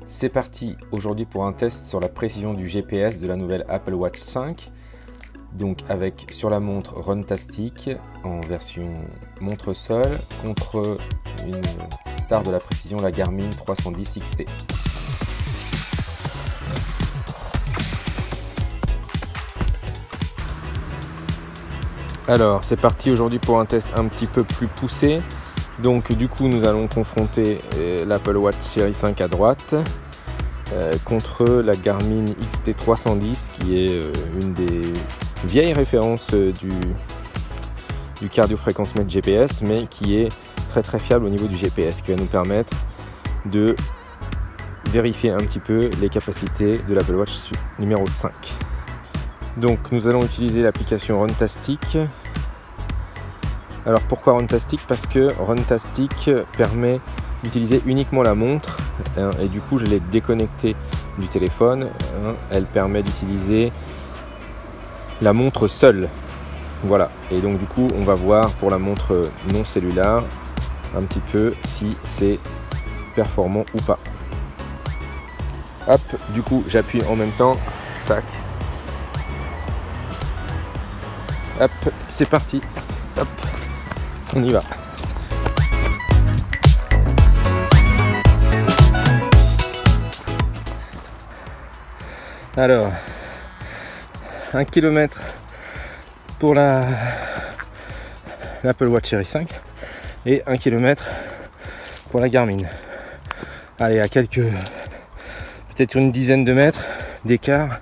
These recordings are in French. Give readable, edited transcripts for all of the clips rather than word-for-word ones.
C'est parti aujourd'hui pour un test sur la précision du GPS de la nouvelle Apple Watch 5. Donc avec sur la montre Runtastic en version montre seule contre une star de la précision, la Garmin 310 XT. Alors c'est parti aujourd'hui pour un test un petit peu plus poussé. Donc du coup nous allons confronter l'Apple Watch Series 5 à droite contre la Garmin XT 310 qui est une des vieilles références du cardio-fréquence-mètre GPS, mais qui est très fiable au niveau du GPS, qui va nous permettre de vérifier un petit peu les capacités de l'Apple Watch numéro 5. Donc nous allons utiliser l'application Runtastic. Alors pourquoi Runtastic? Parce que Runtastic permet d'utiliser uniquement la montre et du coup je l'ai déconnectée du téléphone. Elle permet d'utiliser la montre seule. Voilà, et donc du coup on va voir pour la montre non cellulaire un petit peu si c'est performant ou pas. Hop, du coup j'appuie en même temps. Tac. Hop, c'est parti. Hop. On y va. Alors, 1 km pour l'Apple Watch Series 5 et 1 km pour la Garmin. Allez, à peut-être une dizaine de mètres d'écart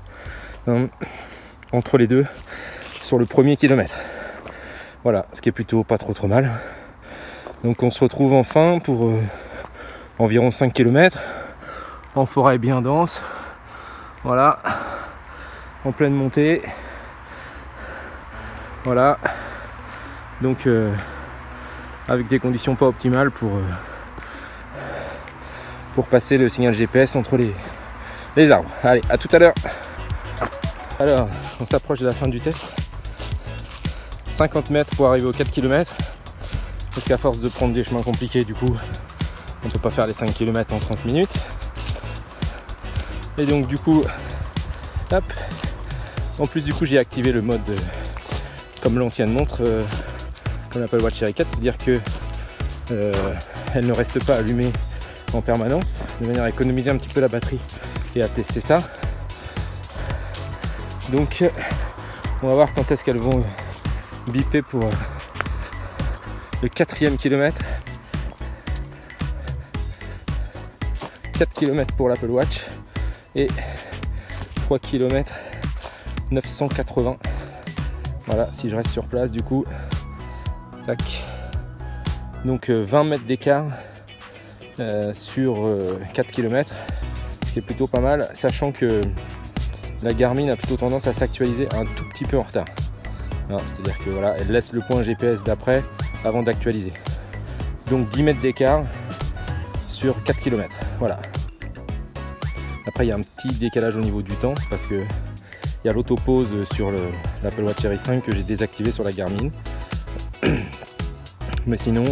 entre les deux sur le premier kilomètre. Voilà, ce qui est plutôt pas trop mal. Donc on se retrouve enfin pour environ 5 km en forêt bien dense. Voilà, en pleine montée. Voilà, donc avec des conditions pas optimales pour passer le signal GPS entre les arbres. Allez, à tout à l'heure. Alors, on s'approche de la fin du test. 50 mètres pour arriver aux 4 km, parce qu'à force de prendre des chemins compliqués, du coup on ne peut pas faire les 5 km en 30 minutes. Et donc du coup, hop, en plus du coup j'ai activé le mode comme l'ancienne montre, comme l'Apple Watch Series 4, c'est-à-dire que elle ne reste pas allumée en permanence, de manière à économiser un petit peu la batterie et à tester ça. Donc on va voir quand est-ce qu'elles vont biper pour le 4e kilomètre. 4 km pour l'Apple Watch et 3 km 980. Voilà, si je reste sur place du coup. Tac. Donc 20 mètres d'écart sur 4 km, c'est plutôt pas mal, sachant que la Garmin a plutôt tendance à s'actualiser un tout petit peu en retard. C'est-à-dire que voilà, elle laisse le point GPS d'après avant d'actualiser. Donc 10 mètres d'écart sur 4 km. Voilà. Après il y a un petit décalage au niveau du temps parce que il y a l'autopause sur l'Apple Watch Series 5 que j'ai désactivé sur la Garmin. Mais sinon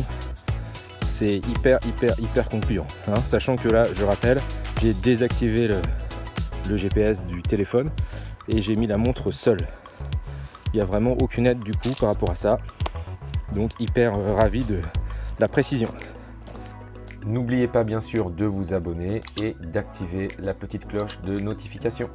c'est hyper concluant. Sachant que là, je rappelle, j'ai désactivé le GPS du téléphone et j'ai mis la montre seule. Il n'y a vraiment aucune aide du coup par rapport à ça. Donc hyper ravi de la précision. N'oubliez pas bien sûr de vous abonner et d'activer la petite cloche de notification.